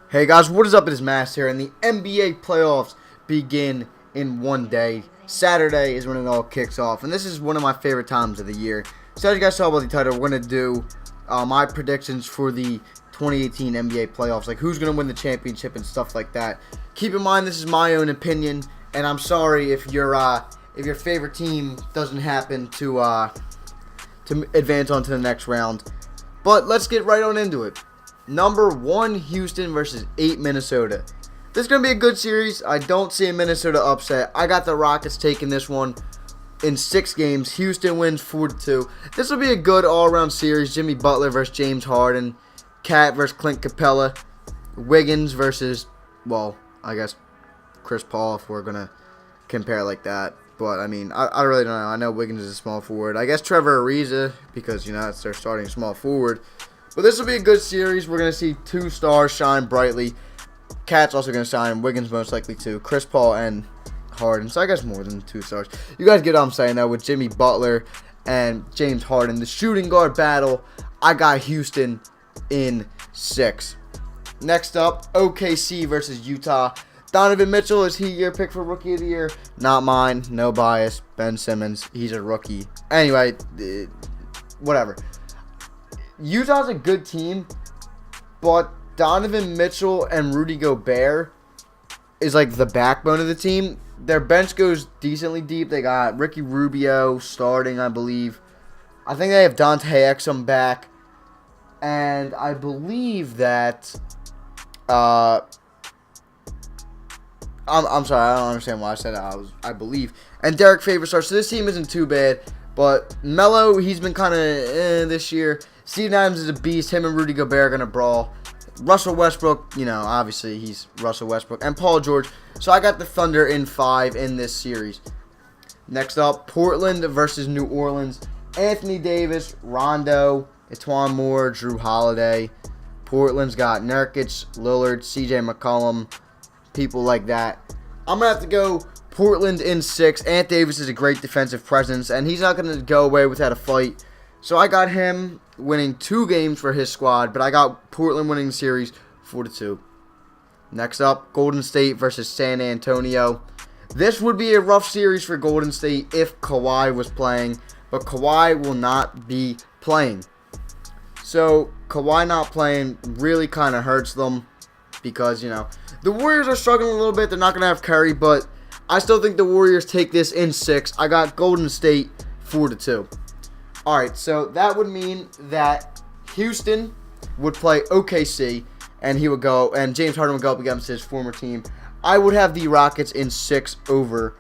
Hey guys, what is up? It is Mass here, and the NBA playoffs begin in one day. Saturday is when it all kicks off, and this is one of my favorite times of the year. So as you guys saw by the title, we're going to do my predictions for the 2018 NBA playoffs, like who's going to win the championship and stuff like that. Keep in mind, this is my own opinion, and I'm sorry if your favorite team doesn't happen to advance on to the next round. But let's get right on into it. Number 1, Houston versus 8, Minnesota. This is going to be a good series. I don't see a Minnesota upset. I got the Rockets taking this one in 6 games. Houston wins 4-2. This will be a good all-around series. Jimmy Butler versus James Harden. Cat versus Clint Capella. Wiggins versus, well, I guess Chris Paul, if we're going to compare like that. But, I mean, I really don't know. I know Wiggins is a small forward. I guess Trevor Ariza, because, that's their starting small forward. But this will be a good series. We're going to see 2 stars shine brightly. Cat's also going to shine. Wiggins most likely too. Chris Paul and Harden. So I guess more than 2 stars. You guys get what I'm saying though with Jimmy Butler and James Harden. The shooting guard battle. I got Houston in 6. Next up, OKC versus Utah. Donovan Mitchell, is he your pick for Rookie of the Year? Not mine. No bias. Ben Simmons. He's a rookie. Anyway, whatever. Utah's a good team, but Donovan Mitchell and Rudy Gobert is like the backbone of the team. Their bench goes decently deep. They got Ricky Rubio starting, I believe. I think they have Dante Exum back. And I believe that... I'm sorry, I don't understand why I said that. I believe. And Derek Favors starts. So this team isn't too bad. But Melo, he's been kind of this year. Steven Adams is a beast. Him and Rudy Gobert are going to brawl. Russell Westbrook, obviously he's Russell Westbrook. And Paul George. So I got the Thunder in 5 in this series. Next up, Portland versus New Orleans. Anthony Davis, Rondo, Etuan Moore, Drew Holiday. Portland's got Nurkic, Lillard, CJ McCollum, people like that. I'm going to have to go Portland in 6. Ant Davis is a great defensive presence, and he's not going to go away without a fight. So I got him winning 2 games for his squad, but I got Portland winning the series 4-2. Next up, Golden State versus San Antonio. This would be a rough series for Golden State if Kawhi was playing, but Kawhi will not be playing. So Kawhi not playing really kind of hurts them because, the Warriors are struggling a little bit. They're not going to have Curry, but I still think the Warriors take this in 6. I got Golden State 4-2. Alright, so that would mean that Houston would play OKC, and James Harden would go up against his former team. I would have the Rockets in 6 over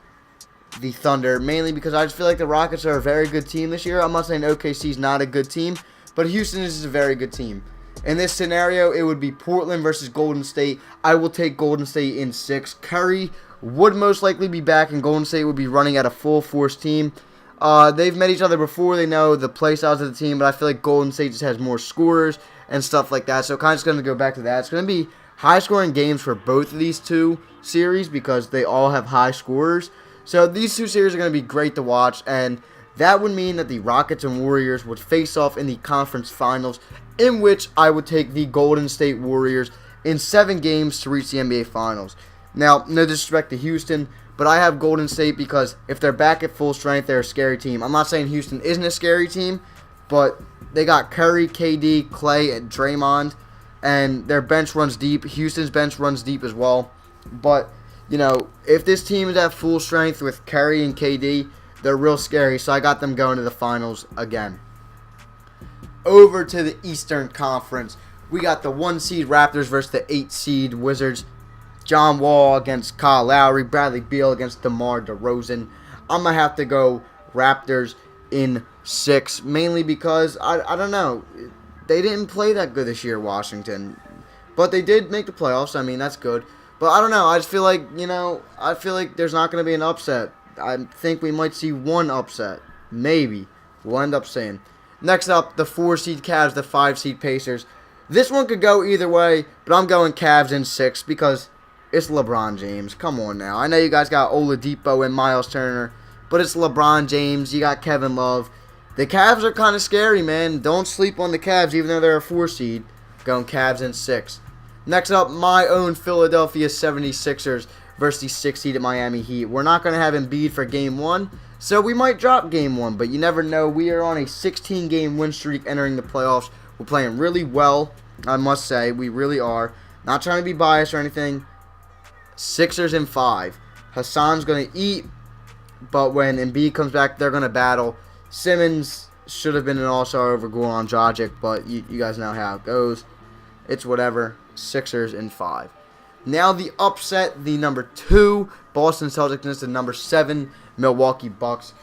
the Thunder, mainly because I just feel like the Rockets are a very good team this year. I'm not saying OKC is not a good team, but Houston is a very good team. In this scenario, it would be Portland versus Golden State. I will take Golden State in 6. Curry would most likely be back, and Golden State would be running at a full force team. They've met each other before. They know the play styles of the team, but I feel like Golden State just has more scorers and stuff like that. So kind of just going to go back to that. It's going to be high-scoring games for both of these 2 series because they all have high scorers. So these 2 series are going to be great to watch, and that would mean that the Rockets and Warriors would face off in the conference finals, in which I would take the Golden State Warriors in 7 games to reach the NBA Finals. Now, no disrespect to Houston, but I have Golden State because if they're back at full strength, they're a scary team. I'm not saying Houston isn't a scary team, but they got Curry, KD, Clay, and Draymond, and their bench runs deep. Houston's bench runs deep as well. But, if this team is at full strength with Curry and KD, they're real scary, so I got them going to the finals again. Over to the Eastern Conference, we got the 1 seed Raptors versus the 8 seed Wizards. John Wall against Kyle Lowry. Bradley Beal against DeMar DeRozan. I'm going to have to go Raptors in 6. Mainly because, I don't know. They didn't play that good this year, Washington. But they did make the playoffs. I mean, that's good. But I don't know. I just feel like, I feel like there's not going to be an upset. I think we might see 1 upset. Maybe. We'll end up seeing. Next up, the 4 seed Cavs, the 5 seed Pacers. This one could go either way, but I'm going Cavs in 6 because it's LeBron James. Come on now. I know you guys got Oladipo and Miles Turner, but it's LeBron James. You got Kevin Love. The Cavs are kind of scary, man. Don't sleep on the Cavs, even though they're a 4 seed. Going Cavs in 6. Next up, my own Philadelphia 76ers versus the 6th seeded Miami Heat. We're not going to have Embiid for Game 1, so we might drop Game 1, but you never know. We are on a 16-game win streak entering the playoffs. We're playing really well, I must say. We really are. Not trying to be biased or anything. Sixers in 5. Hassan's going to eat, but when Embiid comes back, they're going to battle. Simmons should have been an all-star over Goran Dragic, but you guys know how it goes. It's whatever. Sixers in 5. Now the upset, the number 2 Boston Celtics against the number 7 Milwaukee Bucks.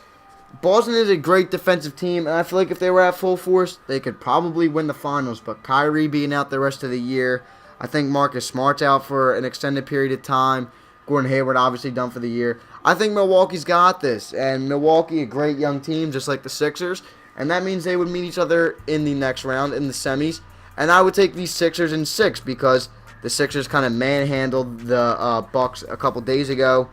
Boston is a great defensive team, and I feel like if they were at full force, they could probably win the finals. But Kyrie being out the rest of the year, I think Marcus Smart's out for an extended period of time. Gordon Hayward obviously done for the year. I think Milwaukee's got this, and Milwaukee, a great young team, just like the Sixers, and that means they would meet each other in the next round in the semis. And I would take these Sixers in 6 because the Sixers kind of manhandled the Bucks a couple days ago.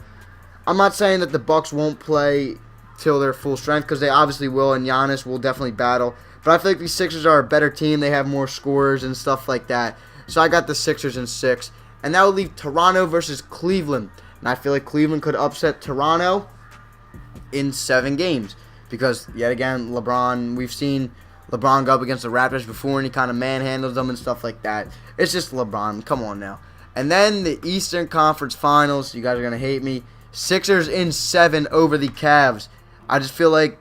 I'm not saying that the Bucks won't play till their full strength because they obviously will, and Giannis will definitely battle. But I feel like these Sixers are a better team. They have more scorers and stuff like that. So I got the Sixers in 6. And that would leave Toronto versus Cleveland. And I feel like Cleveland could upset Toronto in 7 games. Because, yet again, LeBron, we've seen LeBron go up against the Raptors before and he kind of manhandles them and stuff like that. It's just LeBron. Come on now. And then the Eastern Conference Finals. You guys are going to hate me. Sixers in 7 over the Cavs. I just feel like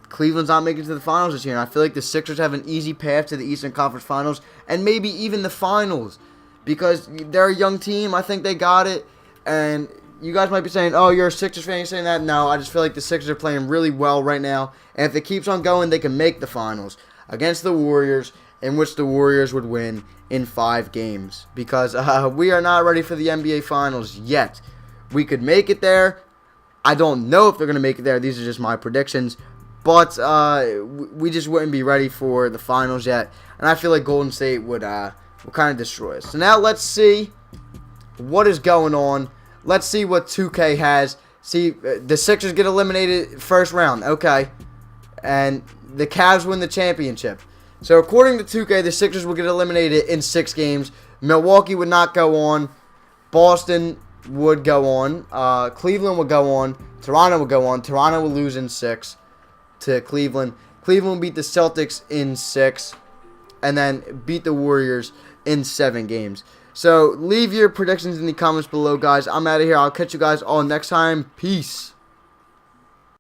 Cleveland's not making it to the finals this year. And I feel like the Sixers have an easy path to the Eastern Conference Finals. And maybe even the finals. Because they're a young team. I think they got it. And you guys might be saying, oh, you're a Sixers fan, you're saying that. No, I just feel like the Sixers are playing really well right now. And if it keeps on going, they can make the finals against the Warriors, in which the Warriors would win in 5 games. Because we are not ready for the NBA Finals yet. We could make it there. I don't know if they're going to make it there. These are just my predictions. But we just wouldn't be ready for the finals yet. And I feel like Golden State would kind of destroy us. So now let's see what is going on. Let's see what 2K has. See, the Sixers get eliminated first round. Okay. And the Cavs win the championship. So according to 2K, the Sixers will get eliminated in 6 games. Milwaukee would not go on. Boston would go on. Cleveland would go on. Toronto would go on. Toronto will lose in 6 to Cleveland. Cleveland will beat the Celtics in 6. And then beat the Warriors in 7 games. So leave your predictions in the comments below, guys. I'm out of here. I'll catch you guys all next time. Peace.